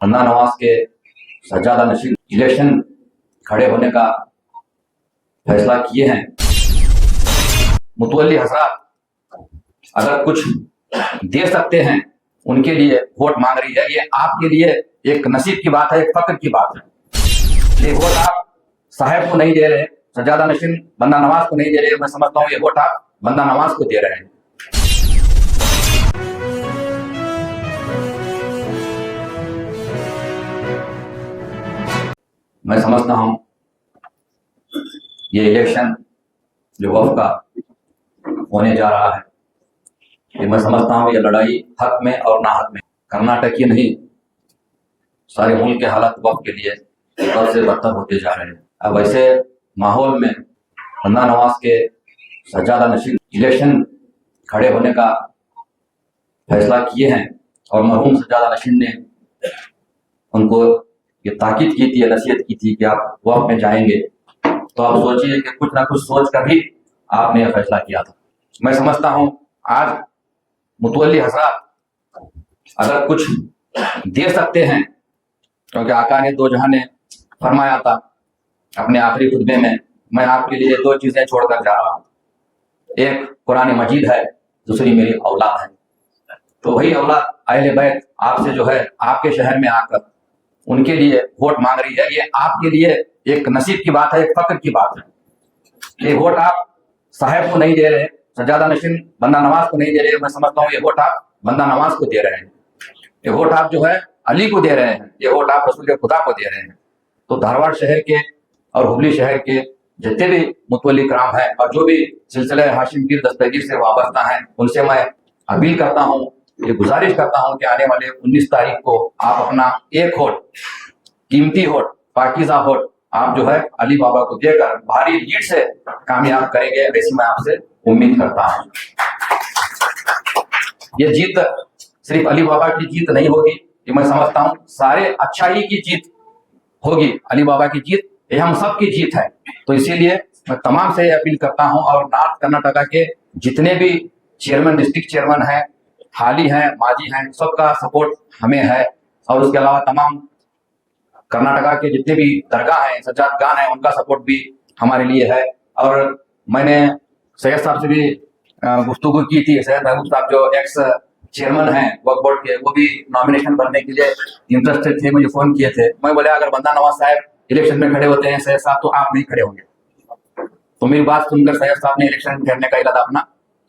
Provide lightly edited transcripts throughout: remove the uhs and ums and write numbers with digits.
अन्ना नवाज के सज्जादा नशीन इलेक्शन खड़े होने का फैसला किए हैं। मुतवल्ली हजरात अगर कुछ दे सकते हैं उनके लिए वोट मांग रही है। ये आपके लिए एक नसीब की बात है, एक फक्र की बात है। ये वोट आप साहब को नहीं दे रहे, सज्जादा नशीन बंदा नवाज को नहीं दे रहे। मैं समझता हूँ ये वोट आप बंदा नवाज को दे रहे हैं। मैं समझता हूं ये इलेक्शन जो वफ का होने जा रहा है, ये मैं समझता हूं ये लड़ाई हक में और ना हक में, कर्नाटक की नहीं, सारे मुल्क के हालात वफ के लिए बद से बदतर होते जा रहे हैं। अब ऐसे माहौल में अन्ना नवाज के सज्जादा नशीन इलेक्शन खड़े होने का फैसला किए हैं और मरहूम सज्जादा नशीन ने उनको ये ताकीद की थी, नसीहत की थी कि आप वक्त में जाएंगे। तो आप सोचिए कि कुछ ना कुछ सोच कर भी आपने यह फैसला किया था। मैं समझता हूं आज मुतवल्ली हजरात अगर कुछ दे सकते हैं, क्योंकि आका ने दो जहां ने फरमाया था अपने आखिरी खुतबे में, मैं आपके लिए दो चीजें छोड़कर जा रहा हूं, एक कुरान मजीद है, दूसरी मेरी औलाद है। तो वही औलाद अहले बैत आपसे जो है आपके शहर में आकर उनके लिए वोट मांग रही है। ये आपके लिए एक नसीब की बात है, एक फक्र की बात है। ये वोट आप साहब को नहीं दे रहे, सज्जादा नशीन बंदा नवाज को नहीं दे रहे। मैं समझता हूँ ये वोट आप बंदा नवाज को दे रहे हैं। ये वोट आप जो है अली को दे रहे हैं, ये वोट आप रसूल खुदा को दे रहे हैं। तो धारवाड़ शहर के और हुबली शहर के जितने भी मुतवल्ली कराम है और जो भी सिलसिले हाशिम पीर दस्तगीर से वाबस्ता है, उनसे मैं अपील करता हूँ, ये गुजारिश करता हूं कि आने वाले 19 तारीख को आप अपना एक वोट, कीमती वोट, पाकीज़ा वोट आप जो है अली बाबा को देकर भारी लीड से कामयाब करेंगे, ऐसी मैं आपसे उम्मीद करता हूं। ये जीत सिर्फ अली बाबा की जीत नहीं होगी, ये मैं समझता हूं सारे अच्छाई की जीत होगी। अली बाबा की जीत ये हम सब की जीत है। तो इसीलिए मैं तमाम से अपील करता हूं और नॉर्थ कर्नाटका के जितने भी चेयरमैन, डिस्ट्रिक्ट चेयरमैन है, हाली हैं, माजी हैं, सबका सपोर्ट हमें है। और उसके अलावा तमाम कर्नाटका के जितने भी दरगाह हैं, सज्जादगान हैं, उनका सपोर्ट भी हमारे लिए है। और मैंने सैयद साहब से भी गुफ्तगू की थी। सैयद महबूब साहब जो एक्स चेयरमैन हैं वक्फ बोर्ड के, वो भी नॉमिनेशन भरने के लिए इंटरेस्टेड थे, मुझे फोन किए थे। मैं बोले अगर बंदा नवाज साहब इलेक्शन में खड़े होते हैं सैयद साहब, तो आप नहीं खड़े होंगे। तो मेरी बात सुनकर सैयद साहब ने इलेक्शन करने का इरादा अपना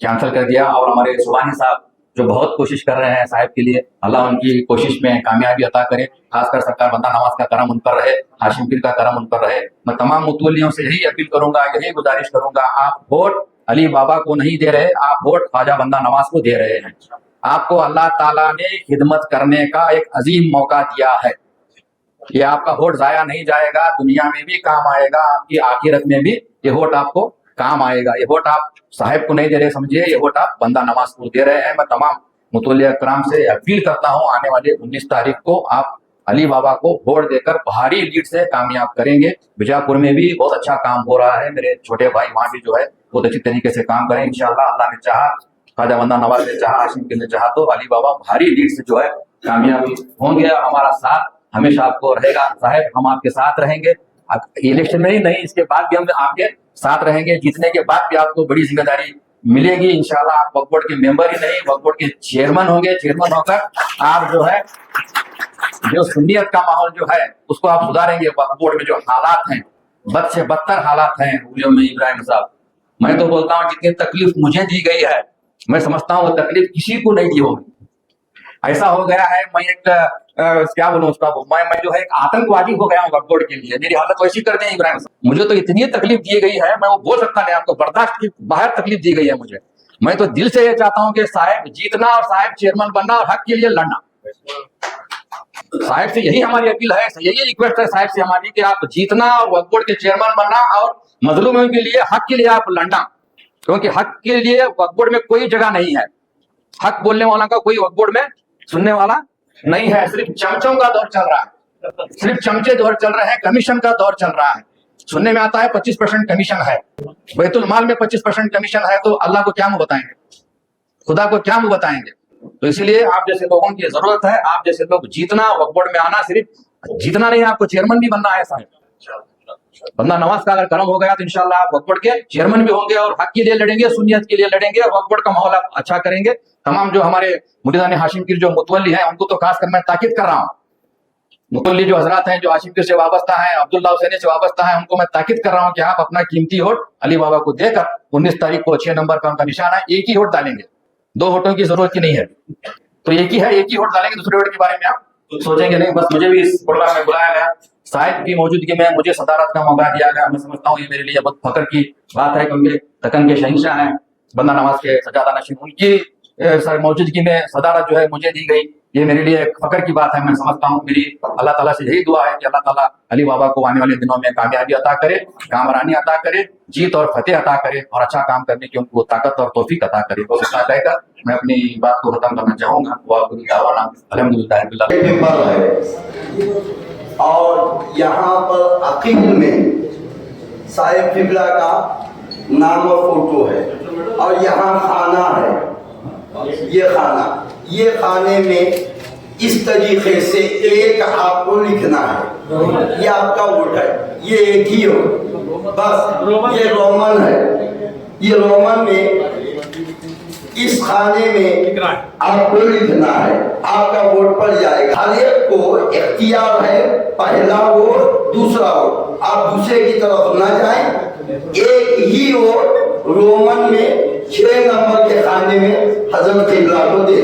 कैंसिल कर दिया। और हमारे सुबानी साहब जो बहुत कोशिश कर रहे हैं साहब के लिए, अल्लाह उनकी कोशिश में कामयाबी अता करे। खासकर सरकार बंदा नवाज का करम उन पर रहे, हाशिम पीर का करम उन पर रहे। मैं तमाम मुतवल्लियों से यही अपील करूंगा, यही गुजारिश करूंगा, आप वोट अली बाबा को नहीं दे रहे, आप वोट ख्वाजा बंदा नवाज को दे रहे हैं। आपको अल्लाह ताला ने खिदमत करने का एक अजीम मौका दिया है। ये आपका वोट जाया नहीं जाएगा, दुनिया में भी काम आएगा, आपकी आखिरत में भी ये वोट आपको काम आएगा। ये वोट आप साहब को नहीं दे रहे समझिए, ये वोट आप बंदा नवाज को दे रहे हैं। मैं तमाम मुतवल्ली कराम से अपील करता हूं, आने वाले 19 तारीख को आप अली बाबा को वोट देकर भारी लीड से कामयाब करेंगे। बीजापुर में भी बहुत अच्छा काम हो रहा है, मेरे छोटे भाई वहां भी जो है बहुत अच्छी तरीके से काम करें इंशाअल्लाह। अल्लाह ने चाहा, ख्वाजा बंदा नवाज ने चाहा, हाशिम पीर ने चाहा, तो अली बाबा भारी लीड से जो है कामयाबी होंगे। हमारा साथ हमेशा आपको रहेगा साहब, हम आपके साथ रहेंगे इलेक्शन में ही नहीं, इसके बाद भी हम आपके साथ रहेंगे। जीतने के बाद भी आपको बड़ी जिम्मेदारी मिलेगी इंशाल्लाह। आप वक्फ बोर्ड के मेंबर ही नहीं, वक्फ बोर्ड के चेयरमैन होंगे। चेयरमैन होकर आप जो है जो सुन्नियत का माहौल जो है उसको आप सुधारेंगे। वक्फ बोर्ड में जो हालात हैं, बद से बदतर हालात हैं में इब्राहिम साहब, मैं तो बोलता हूँ जितनी तकलीफ मुझे दी गई है, मैं समझता हूँ वो तकलीफ किसी को नहीं दी होगी। ऐसा हो गया है, मैं एक क्या बोलूं उसका, मैं जो है एक आतंकवादी हो गया हूँ वक्फ बोर्ड के लिए। मेरी हालत वैसी कर दी इब्राहिम साहब, मुझे तो इतनी तकलीफ दी गई है, मैं वो बोल सकता नहीं आपको, बर्दाश्त की बाहर तकलीफ दी गई है मुझे। मैं तो दिल से ये चाहता हूँ कि साहब जीतना और साहब चेयरमैन बनना और हक के लिए लड़ना। साहब से यही हमारी अपील है, यही रिक्वेस्ट है साहब से हमारी कि आप जीतना और वक्फ बोर्ड के चेयरमैन बनना और मजलूमों के लिए, हक के लिए आप लड़ना। क्योंकि हक के लिए वक्फ बोर्ड में कोई जगह नहीं है, हक बोलने वाला का कोई वक्फ बोर्ड में सुनने वाला नहीं है। सिर्फ चमचों का दौर चल रहा है, सिर्फ चमचे दौर चल रहे हैं, कमीशन का दौर चल रहा है। सुनने में आता है 25% कमीशन है, बैतुल माल में 25% कमीशन है। तो अल्लाह को क्या मुंह बताएंगे, खुदा को क्या मुंह बताएंगे। तो इसीलिए आप जैसे लोगों की जरूरत है, आप जैसे लोग जीतना, वक्फ बोर्ड में आना, सिर्फ जीतना नहीं, आपको चेयरमैन भी बनना है साहब। बंदा नवाज का अगर कर्म हो गया तो इंशाल्लाह आप वक्फ बोर्ड के चेयरमैन भी होंगे और हक के लिए लड़ेंगे, सुन्नियत के लिए लड़ेंगे, वक्फ बोर्ड का माहौल आप अच्छा करेंगे। तमाम जो हमारे मुरीदान हाशिम पीर जो मुतवल्ली है, उनको तो खास कर मैं ताकीद कर रहा हूँ, मुतवल्ली जो हजरात हैं, जो हाशिम पीर से वाबस्ता है, अब्दुल्ला हुसैनी से वाबस्ता है, उनको मैं ताकीद कर रहा हूँ कि आप अपना कीमती वोट अली बाबा को देकर 19 तारीख को 6 नंबर का उनका निशान है, एक ही वोट डालेंगे, 2 वोटों की जरूरत की नहीं है। तो एक ही है, एक ही वोट डालेंगे, दूसरे वोट के बारे में आप सोचेंगे नहीं। बस मुझे भी इस प्रोग्राम में बुलाया गया, साहिब की मौजूदगी में मुझे सदारत का मौका दिया गया। मैं समझता हूँ ये मेरे लिए बहुत फख्र की बात है, क्योंकि दक्कन के शहंशाह हैं, बंदा नवाज के सजादा नशीन, उनकी मौजूदगी में सदारत जो है मुझे दी गई, ये मेरे लिए एक फख्र की बात है। मैं समझता हूँ मेरी अल्लाह ताला से यही दुआ है कि अल्लाह ताला अली बाबा को आने वाले दिनों में कामयाबी अता करे, कामरानी अता करे, जीत और फतेह अता करे, और अच्छा काम करने की उनको ताकत और तौफीक अता करे। तो इतना कहकर मैं अपनी बात को खत्म करना चाहूंगा। मेंबर है और यहाँ पर अकील में साहिब किबला का नाम और फोटो है, और यहाँ खाना है, ये खाने में इस तरीके से एक आपको लिखना है, ये आपका वोट है, ये एक ही हो बस। ये रोमन है, ये रोमन में इस खाने में आपको लिखना है, आपका वोट पड़ जाएगा। हर एक को इख्तियार है, पहला वोट, दूसरा वोट, आप दूसरे की तरफ ना जाएं, एक ही वोट रोमन में 6 नंबर के खाने में हजरत किबला को दे।